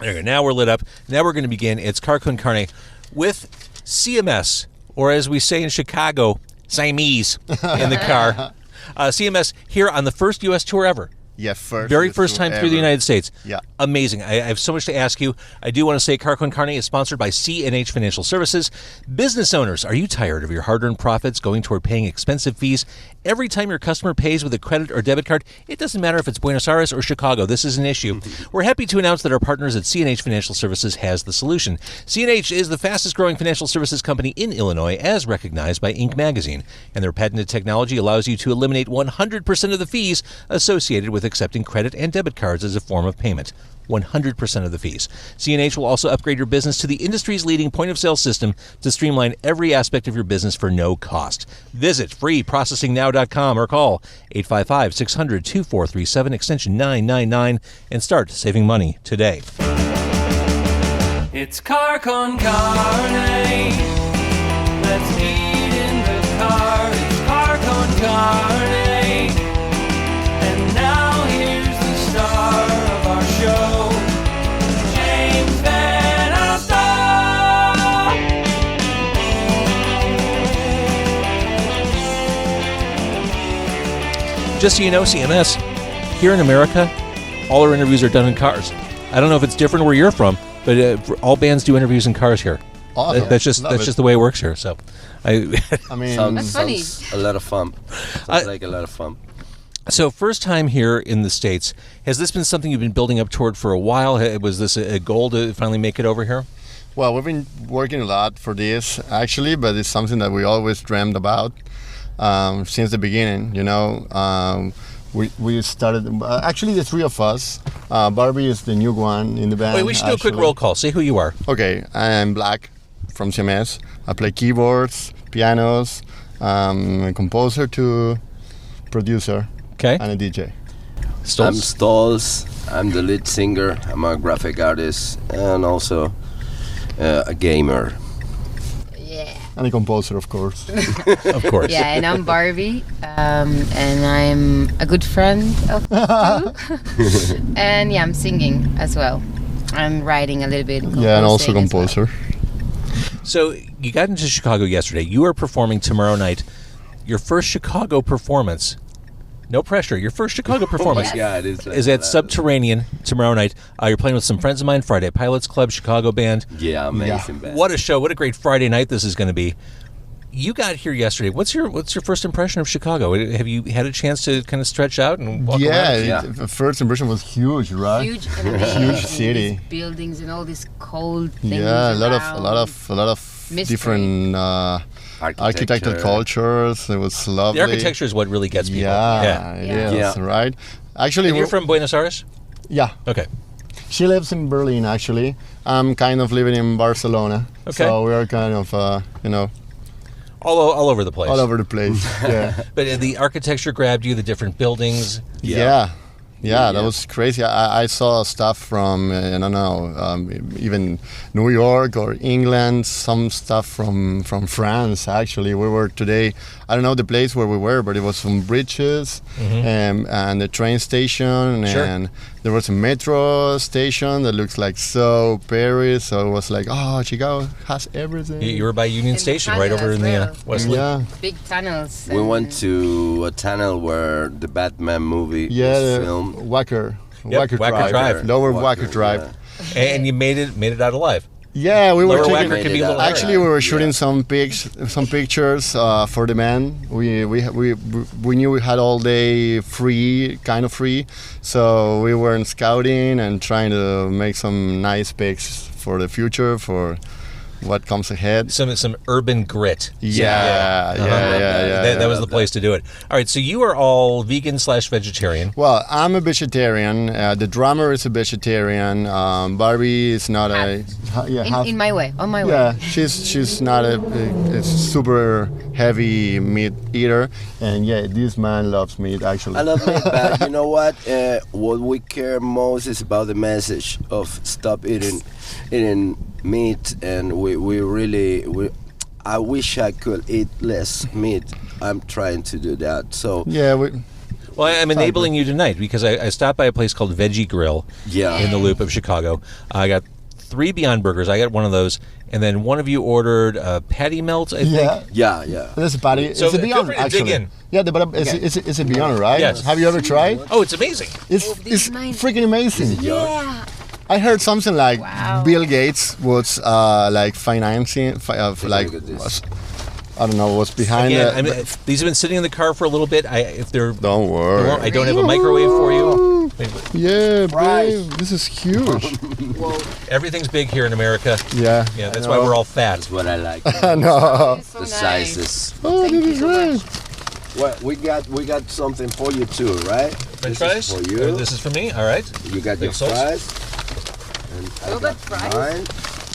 There you go. Now we're lit up. Now we're going to begin. It's Car Con Carne with CMS, or as we say in Chicago, SIAMÉS in the car. CMS here on the first U.S. tour ever. Yeah, Very first time through the United States. Yeah. Amazing. I have so much to ask you. I do want to say Car Con Carne is sponsored by C&H Financial Services. Business owners, are you tired of your hard-earned profits going toward paying expensive fees? Every time your customer pays with a credit or debit card, it doesn't matter if it's Buenos Aires or Chicago. This is an issue. We're happy to announce that our partners at C&H Financial Services has the solution. C&H is the fastest-growing financial services company in Illinois, as recognized by Inc. magazine. And their patented technology allows you to eliminate 100% of the fees associated with accepting credit and debit cards as a form of payment. 100% of the fees. C&H will also upgrade your business to the industry's leading point-of-sale system to streamline every aspect of your business for no cost. Visit freeprocessingnow.com or call 855-600-2437 extension 999 and start saving money today. It's Car Con Carne. Let's eat in the car. It's Car Con Carne. And now here's the star of our show, James Van Alstyne. Just so you know, CMS, here in America, all our interviews are done in cars. I don't know if it's different where you're from, but all bands do interviews in cars here. Awesome. That's just the way it works here. So, I mean, sounds a lot of fun. Sounds like a lot of fun. So, first time here in the States, has this been something you've been building up toward for a while? Was this a goal to finally make it over here? well, we've been working a lot for this actually, but it's something that we always dreamed about since the beginning. You know, we started. Actually, the three of us. Barbie is the new one in the band. Wait, we should do a quick roll call. Say who you are. Okay, I'm Black from SIAMÉS. I play keyboards, pianos, a composer to producer, Okay. and a DJ. I'm Stolz. I'm the lead singer. I'm a graphic artist and also a gamer. Yeah. And a composer, of course. Of course. Yeah, and I'm Barbie, and I'm a good friend of two. And yeah, I'm singing as well. I'm writing a little bit. Yeah, and also composing as well. composer. So you got into Chicago yesterday. You are performing tomorrow night. Your first Chicago performance. No pressure. Your first Chicago performance Oh my God, is at Subterranean tomorrow night. You're playing with some friends of mine. Friday Pilots Club, Chicago band. Yeah, amazing band. What a show! What a great Friday night this is going to be. You got here yesterday. What's your first impression of Chicago? Have you had a chance to kind of stretch out and walk around? Yeah. The first impression was huge, right? Huge and amazing. Huge city. These buildings and all these cold things. Yeah, a lot around. of Mystery. different architectural cultures. It was lovely. The architecture is what really gets people. Yeah, it is, Yeah. right? Actually, And you're from Buenos Aires? yeah. Okay. She lives in Berlin, actually. I'm kind of living in Barcelona. Okay. So we are kind of, All over the place. all over the place. Yeah. But the architecture grabbed you, the different buildings. Yeah, that was crazy. I saw stuff from, I don't know, even New York or England, some stuff from France, actually. We were today, I don't know the place where we were, but it was some bridges and the train station. Sure. And there was a metro station that looks like so Paris. So it was like, oh, Chicago has everything. You were by Union And the Station, right tunnel over as in the well. West Loop. Yeah. Big tunnels. We and- went to a tunnel where the Batman movie Yeah, was the filmed. Wacker Wacker Drive. Lower Wacker Drive. yeah. And you made it out alive. Yeah, we were Lower taking. Wacker can be a little Actually, we were shooting some pictures for the band. We knew we had all day free, kind of free, so we were scouting and trying to make some nice pics for the future, for what comes ahead. Some urban grit. Yeah. That was the place to do it. All right, so you are all vegan/vegetarian. Well, I'm a vegetarian. The drummer is a vegetarian. Barbie is not in my way, on my way. Yeah, she's not a super heavy meat eater, and yeah, this man loves meat actually. I love it, but you know what? What we care most is about the message of stop eating meat, and we really I wish I could eat less meat. I'm trying to do that. So Yeah, Well, I'm enabling you tonight because I stopped by a place called Veggie Grill Yeah. in the Loop of Chicago. I got 3 Beyond Burgers. I got one of those. And then one of you ordered patty melt, I think. Yeah. That's a patty. So it's a feel Beyond, free to dig actually. in. Yeah, but it's a Beyond, right? Yes. Have you ever tried? Oh, it's amazing. It's this is mine. freaking amazing. Yeah. I heard something like Wow. Bill Gates was like financing, like look at this. I don't know what's behind Again, it. I mean, these have been sitting in the car for a little bit. If they're Don't worry. I don't have a microwave for you. Yeah, Fries. babe, this is huge. Everything's big here in America. Yeah. Yeah, that's I why know. we're all fat. That's what I like. I know. So The nice. sizes. Oh, Thank this you is so great. much. Well, we got something for you too, right? French This fries? is for Or you. this is for me? All right. You got your Big sauce? fries. And I Little got bit fries? mine.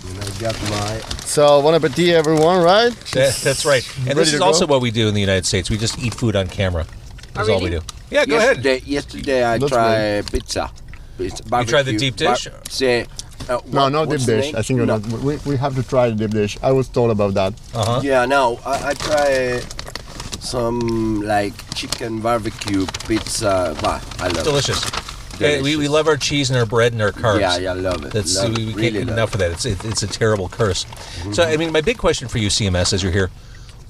And I got my. So, bon appetit, everyone, right? That's right. And Ready this is to also go? what we do in the United States. We just eat food on camera. That's all we really? do. Yeah, go ahead. Yesterday I That's tried pizza. You tried the deep dish? No, deep what's the dish. name? I think you're No. not. We have to try the deep dish. I was told about that. Uh-huh. Yeah, no, I tried some like chicken barbecue pizza. Bah, I love Delicious. Delicious. We love our cheese and our bread and our it. carbs. Yeah, I love it. That's love we it. can't Really get love enough of that. It's a terrible curse. So I mean, my big question for you, CMS, as you're here,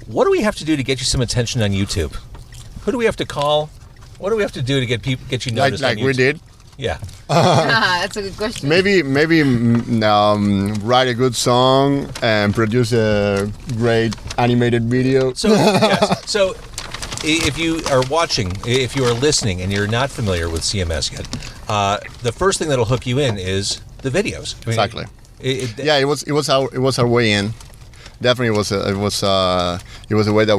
what do we have to do to get you some attention on YouTube? Who do we have to call? What do we have to do to get you noticed? Like on we YouTube? did. Yeah. That's a good question. Maybe write a good song and produce a great animated video. So yes. So if you are watching, if you are listening, and you're not familiar with CMS yet, the first thing that'll hook you in is the videos. I mean, Exactly. Yeah, it was our way in. Definitely, it was a way that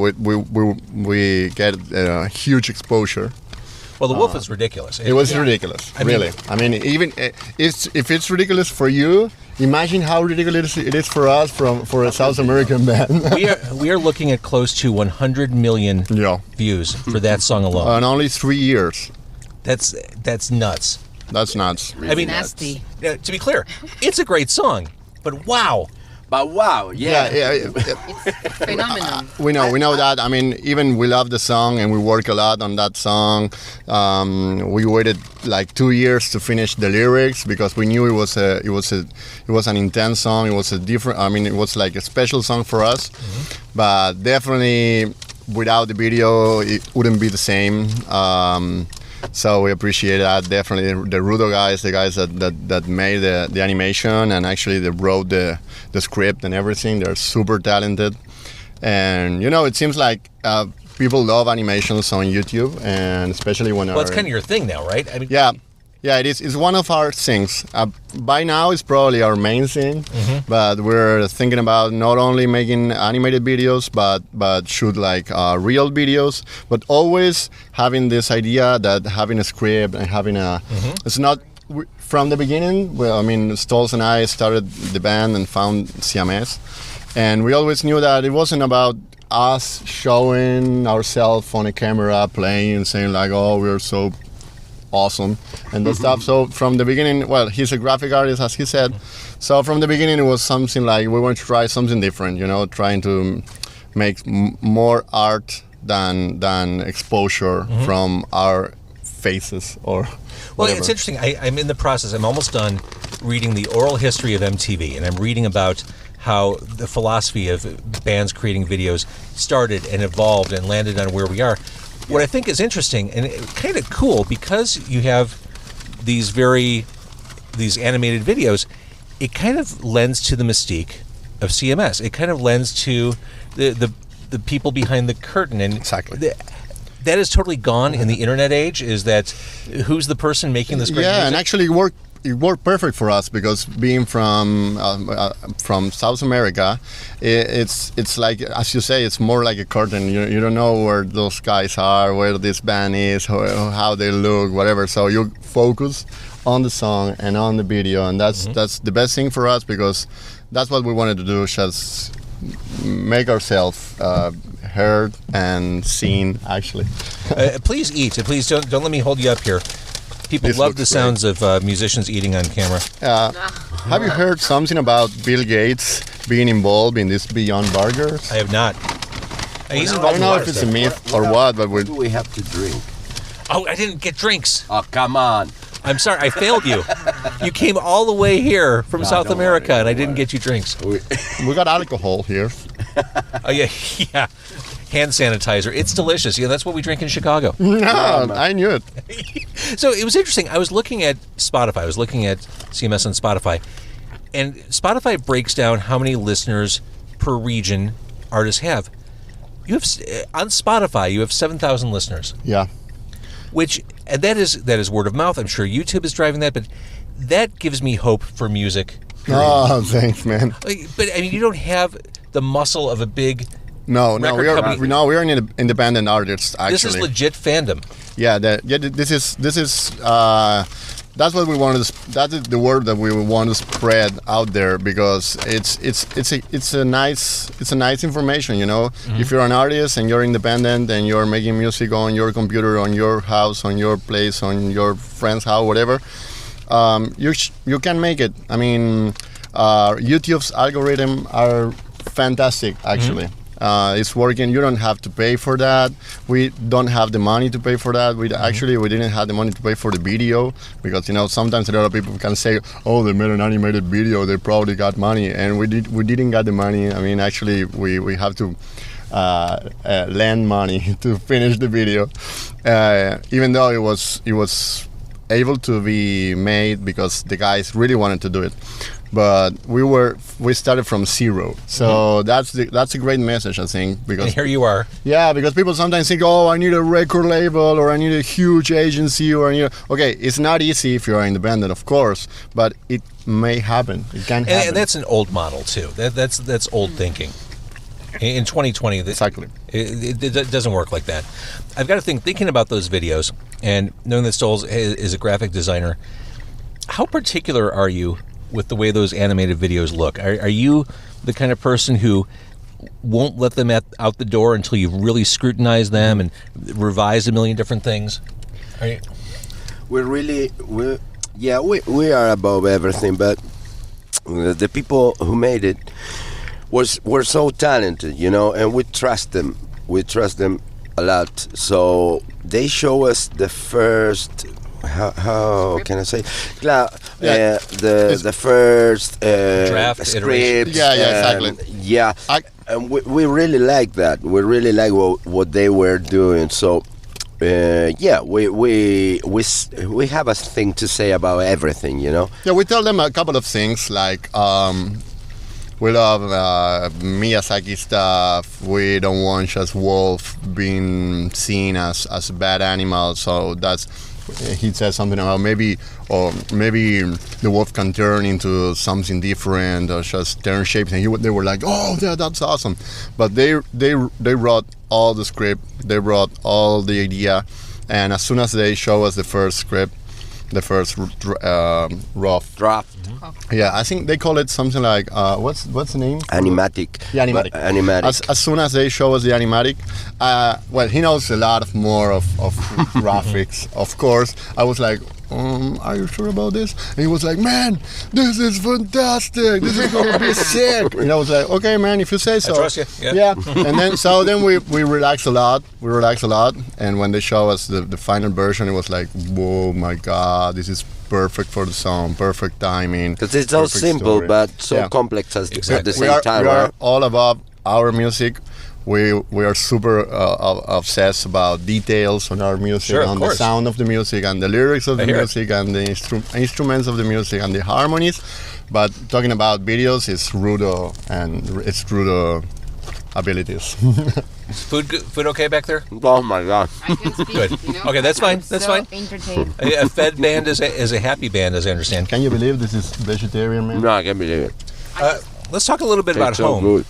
we get huge exposure. Well, the wolf is ridiculous. It was ridiculous, I mean- really. I mean, even if it's ridiculous for you, imagine how ridiculous it is for us, for a South American band. we are looking at close to 100 million Yeah, views for that song alone. in only 3 years. That's nuts. That's nuts. I mean, Nasty. to be clear, it's a great song, but wow. But wow, yeah. It's phenomenal. We know that. I mean, even we love the song and we work a lot on that song. We waited like 2 years to finish the lyrics because we knew it was an intense song. It was a different. I mean, it was like a special song for us. But definitely, without the video, it wouldn't be the same. So we appreciate that. Definitely, the Rudo guys, the guys that made the animation and actually they wrote the script and everything. They're super talented, and it seems like people love animations on YouTube, and especially when Well, it's kind of your thing now, right? I mean, yeah, it is. It's one of our things. By now, it's probably our main thing, but we're thinking about not only making animated videos, but shoot like real videos, but always having this idea that having a script and having it's not from the beginning. Well, I mean, Stolz and I started the band and found SIAMÉS, and we always knew that it wasn't about us showing ourselves on a camera, playing and saying like, "Oh, we're so awesome," and that stuff. So from the beginning, well, he's a graphic artist, as he said. So from the beginning, it was something like we want to try something different, trying to make more art than exposure from our faces or Well, whatever. it's interesting. I'm in the process. I'm almost done reading the oral history of MTV, and I'm reading about how the philosophy of bands creating videos started and evolved and landed on where we are. What I think is interesting and kind of cool, because you have these animated videos, it kind of lends to the mystique of CMS. It kind of lends to the people behind the curtain, and Exactly. That is totally gone in the internet age. Is that who's the person making this great Yeah, music? and actually it worked perfect for us because being from South America, it's like, as you say, it's more like a curtain. You don't know where those guys are, where this band is, how they look, whatever. So you focus on the song and on the video, and that's the best thing for us because that's what we wanted to do, just make ourselves heard and seen. Actually, Please eat. Please don't let me hold you up here. People This love the looks sounds of musicians eating on camera. have you heard something about Bill Gates being involved in this Beyond Burgers? I have not. He's I involved don't in a know lot if of it's a stuff. myth or what, but What do we have to drink? Oh, I didn't get drinks. Oh, come on. I'm sorry, I failed you. You came all the way here from South don't America, worry, and I don't didn't get you drinks. We got alcohol here. Oh yeah, yeah. Hand sanitizer. It's delicious. Yeah, that's what we drink in Chicago. No, I knew it. So it was interesting. I was looking at Spotify. I was looking at CMS on Spotify, and Spotify breaks down how many listeners per region artists have. You have on Spotify, you have 7,000 listeners. Yeah. Which and that is word of mouth. I'm sure YouTube is driving that, but that gives me hope for music. Period. Oh, thanks, man. But I mean, you don't have the muscle of a big. No, record company. we are an independent artists. Actually, This is legit fandom. Yeah, this is that's what we wanted. That is the word that we want to spread out there because it's a nice information. You know, if you're an artist and you're independent and you're making music on your computer, on your house, on your place, on your friend's house, whatever, you can make it. I mean, YouTube's algorithm are fantastic, actually. It's working. You don't have to pay for that. We don't have the money to pay for that. We didn't have the money to pay for the video because sometimes a lot of people can say, "Oh, they made an animated video. They probably got money," and we didn't get the money. I mean, actually, we have to lend money to finish the video, even though it was able to be made because the guys really wanted to do it. But we started from zero, so that's a great message, I think. Because And here you are. yeah, because people sometimes think, oh, I need a record label or I need a huge agency or okay, it's not easy if you're independent, of course, but it may happen. It can happen. And that's an old model too. That's old thinking. In 2020, Exactly. It doesn't work like that. I've got to thinking about those videos and knowing that Stoles is a graphic designer. How particular are you with the way those animated videos look? Are you the kind of person who won't let them out the door until you've really scrutinized them and revised a million different things? Are you? We are above everything, but the people who made it were so talented, and we trust them. We trust them a lot. So they show us the first. How can I say? The first Draft, script. iteration. Yeah, exactly. Yeah, and we really like that. We really like what they were doing. So, we have a thing to say about everything, Yeah, we tell them a couple of things like we love Miyazaki stuff. We don't want just wolf being seen as a bad animal. So he says something about maybe the wolf can turn into something different or just turn shapes, and they were like, oh yeah, that's awesome. But they wrote all the script, they wrote all the idea, and as soon as they show us the first script, the first rough draft. Yeah, I think they call it something like what's the name? Animatic. Yeah, animatic. Animatic. As soon as they show us the animatic, he knows a lot more of graphics. Of course, I was like, are you sure about this? And he was like, man, this is fantastic. This is gonna be sick. And I was like, okay, man, if you say so. I trust you. Yeah. And then we relax a lot. And when they show us the final version, it was like, whoa, my God, this is perfect for the song, perfect timing. Because it's so simple, story. But so complex at the same time. We are all about our music. We are super obsessed about details on our music, Sure, on the sound of the music, and the lyrics of the music, and the instruments of the music, and the harmonies. But talking about videos, it's Rudo abilities. Food okay back there? Oh my God. I can speak, Good. Okay, that's fine. That's fine. Entertained. A fed band is a happy band, as I understand. Can you believe this is vegetarian, man? No, I can't believe it. Let's talk a little bit about It's so Home. good.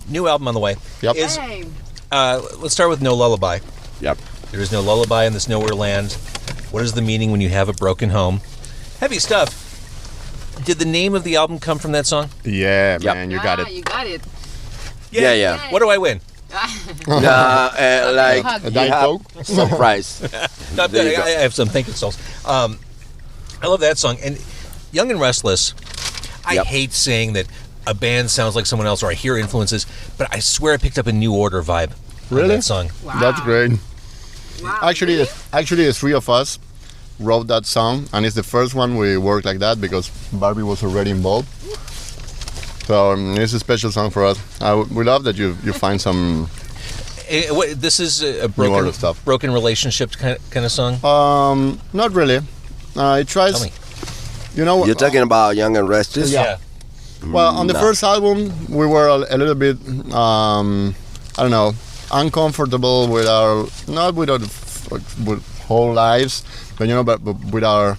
New album on the way. Yep. Let's start with No Lullaby. Yep. There is no lullaby in this nowhere land. What is the meaning when you have a broken home? Heavy stuff. Did the name of the album come from that song? Yeah, Yep. man, you got it. You got it. Yeah. What do I win? Like Hug. A Diet Coke? surprise. No, There you go. I have some. Thank you, Souls. I love that song. And Young and Restless, I Yep. hate saying that a band sounds like someone else or I hear influences, but I swear I picked up a New Order vibe on Really? that song. Wow. That's great. Actually, the three of us wrote that song, and it's the first one we worked like that because Barbie was already involved. So it's a special song for us. We love that you find some This is a new order stuff. broken relationship kind of song. Not really. It tries. Tell me. You know, You're talking about Young and Restless? Yeah. well, on the No. first album, we were a little bit, I don't know, uncomfortable with our, not with our with whole lives, but but with our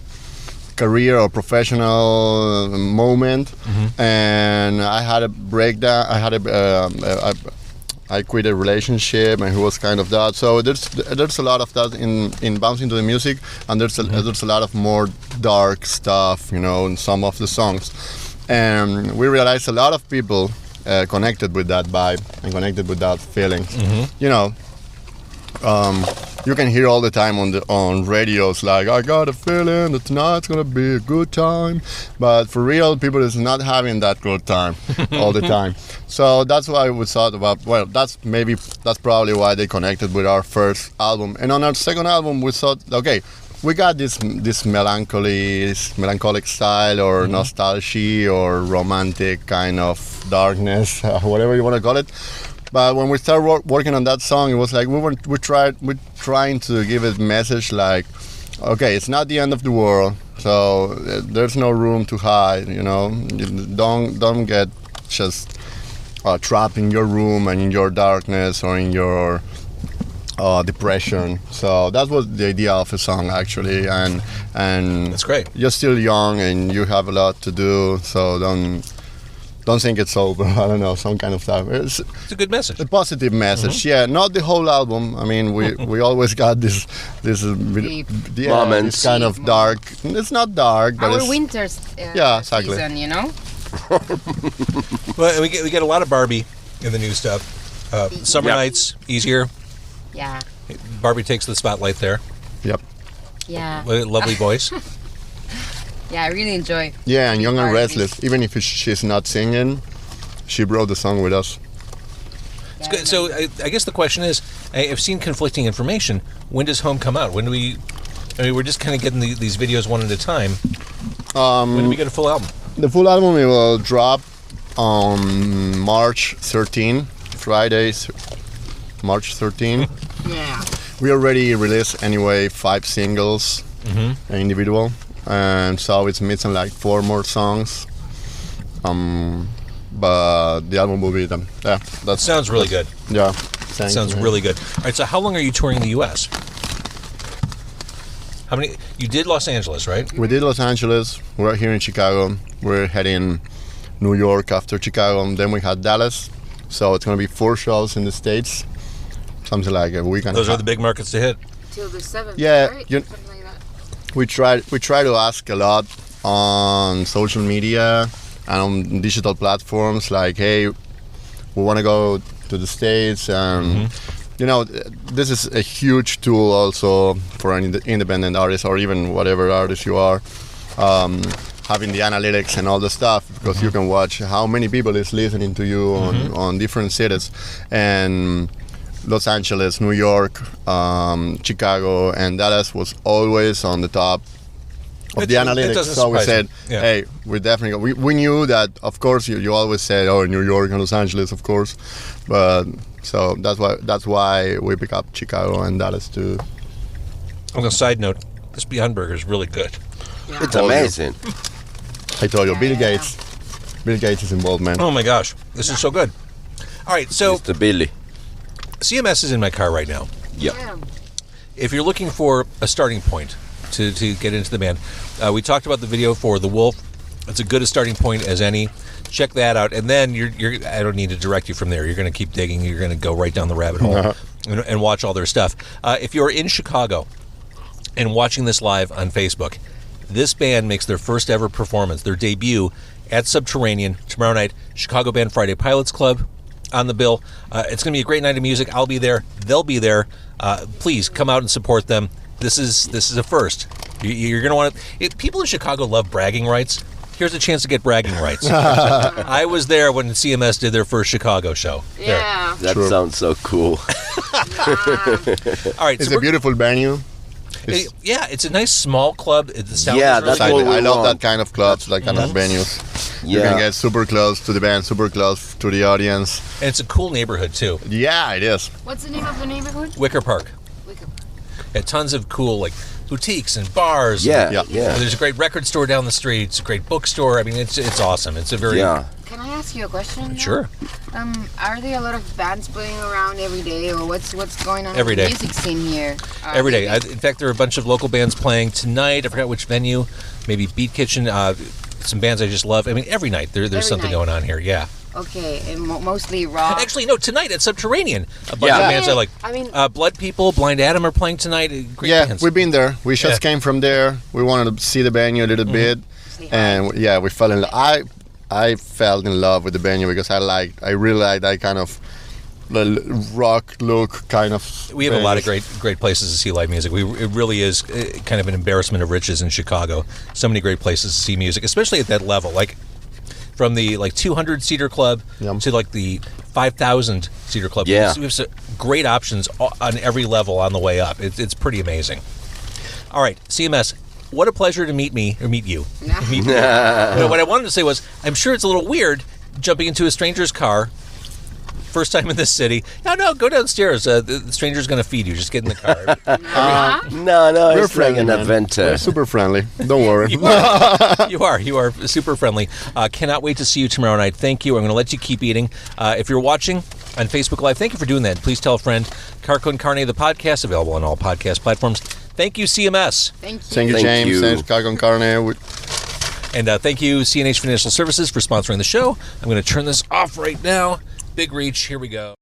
career or professional moment. And I had a breakdown. I quit a relationship, and he was kind of that. So there's a lot of that in bouncing to the music, and there's a lot of more dark stuff, in some of the songs. And we realized a lot of people connected with that vibe and connected with that feeling. You can hear all the time on radios like, I got a feeling that tonight's gonna be a good time, but for real, people is not having that good time all the time. So that's why we thought about, well, that's probably why they connected with our first album. And on our second album, we thought, okay, we got this melancholic style or nostalgia or romantic kind of darkness, whatever you want to call it. But when we started working on that song, it was like we're trying to give a message like, okay, it's not the end of the world, so there's no room to hide. Don't get just trapped in your room and in your darkness or in your depression. So that was the idea of a song actually, and That's great. You're still young and you have a lot to do, so don't think it's over. I don't know, some kind of stuff. It's a good message. A positive message, yeah. Not the whole album. I mean, we always got this Moments. this kind of dark. It's not dark, but Our it's winter exactly. season, Well, we get a lot of Barbie in the new stuff. Summer Yeah. Nights, easier. Yeah. Barbie takes the spotlight there. Yep. Yeah. Lovely voice. Yeah, I really enjoy. Yeah, and Young and Barbie. Restless. Even if she's not singing, she wrote the song with us. It's good. So I guess the question is, I've seen conflicting information. When does Home come out? When do we? I mean, we're just kind of getting these videos one at a time. When do we get a full album? The full album will drop on March 13, Fridays, March 13. Yeah. We already released anyway 5 singles, individual, and so it's missing like 4 more songs. But the album will be done. Yeah, that Sounds really good. Yeah, Sounds really good. All right. So how long are you touring the U.S.? How many? You did Los Angeles, right? We did Los Angeles. We're here in Chicago. We're heading New York after Chicago, and then we had Dallas. So it's gonna be 4 shows in the States, something like a week and Those a are half. the big markets to hit. Till the 7th. Yeah, Right? you- Something like that. We try to ask a lot on social media and on digital platforms like, hey, we want to go to the States, and this is a huge tool also for an independent artist or even whatever artist you are, having the analytics and all the stuff, because you can watch how many people is listening to you on different cities. And Los Angeles, New York, Chicago, and Dallas was always on the top of the It analytics. doesn't So we surprise said, me. Yeah. hey, we definitely we knew that, of course, you always said, oh, New York and Los Angeles, of course, but so that's why we pick up Chicago and Dallas too. On a side note, this Beyond Burger is really good. It's Told you. amazing. I told you, Bill Yeah. Gates is involved, man. Oh my gosh, this is so good. All right, so Mr. Billy. CMS is in my car right now. Yep. Yeah. If you're looking for a starting point to get into the band, we talked about the video for The Wolf. It's as good a starting point as any. Check that out, and then you're I don't need to direct you from there. You're going to keep digging. You're going to go right down the rabbit hole and watch all their stuff. If you're in Chicago and watching this live on Facebook, this band makes their first ever performance, their debut at Subterranean tomorrow night. Chicago Band Friday Pilots Club on the bill. It's going to be a great night of music. I'll be there. They'll be there. Please come out and support them. This is a first. You're going to want to. People in Chicago love bragging rights. here's a chance to get bragging rights. I was there when CMS did their first Chicago show. There. Yeah. That True. sounds so cool. All right. It's so a beautiful venue. yeah, it's a nice small club. The sound Yeah, is really that's good. what we I love want. that kind of clubs, like kind of venues. You Yeah. can get super close to the band, super close to the audience. And it's a cool neighborhood too. Yeah, it is. What's the name of the neighborhood? Wicker Park. Wicker. Yeah, tons of cool like boutiques and bars. Yeah, Yeah. yeah. There's a great record store down the street. It's a great bookstore. I mean, it's awesome. It's a very Yeah. Can I ask you a question? now? Sure. Are there a lot of bands playing around every day, or what's going on Every in the day. music scene here? Every day. lately? In fact, there are a bunch of local bands playing tonight. I forgot which venue. Maybe Beat Kitchen. Some bands I just love. I mean, every night there's Every something night. going on here. Yeah. Okay, and mostly rock. Actually, no. Tonight at Subterranean, a bunch Yeah. of bands I like. I mean- Blood People, Blind Adam are playing tonight. Great Yeah, bands. we've been there. We just Yeah. came from there. We wanted to see the venue a little bit, Say hi. and yeah, we fell in love. I fell in love with the venue because I really like that kind of rock look kind of. We have a lot of venues. great places to see live music. It really is kind of an embarrassment of riches in Chicago. So many great places to see music, especially at that level. Like from the 200 seater club Yeah. to like the 5,000 seater club. Yeah. We have some great options on every level on the way up. It's pretty amazing. All right, CMS. What a pleasure to meet you. Meet you. But what I wanted to say was, I'm sure it's a little weird jumping into a stranger's car. First time in this city. No, go downstairs. The stranger's going to feed you. Just get in the car. No, We're it's like an man. adventure. We're super friendly. Don't worry. You are super friendly. Cannot wait to see you tomorrow night. Thank you. I'm going to let you keep eating. If you're watching on Facebook Live, thank you for doing that. Please tell a friend. Car Con Carne, the podcast, available on all podcast platforms. Thank you, CMS. Thank you. Thank you, Thank James. you. Thanks, Car Con Carne. And thank you, CNH Financial Services, for sponsoring the show. I'm going to turn this off right now. Big reach. Here we go.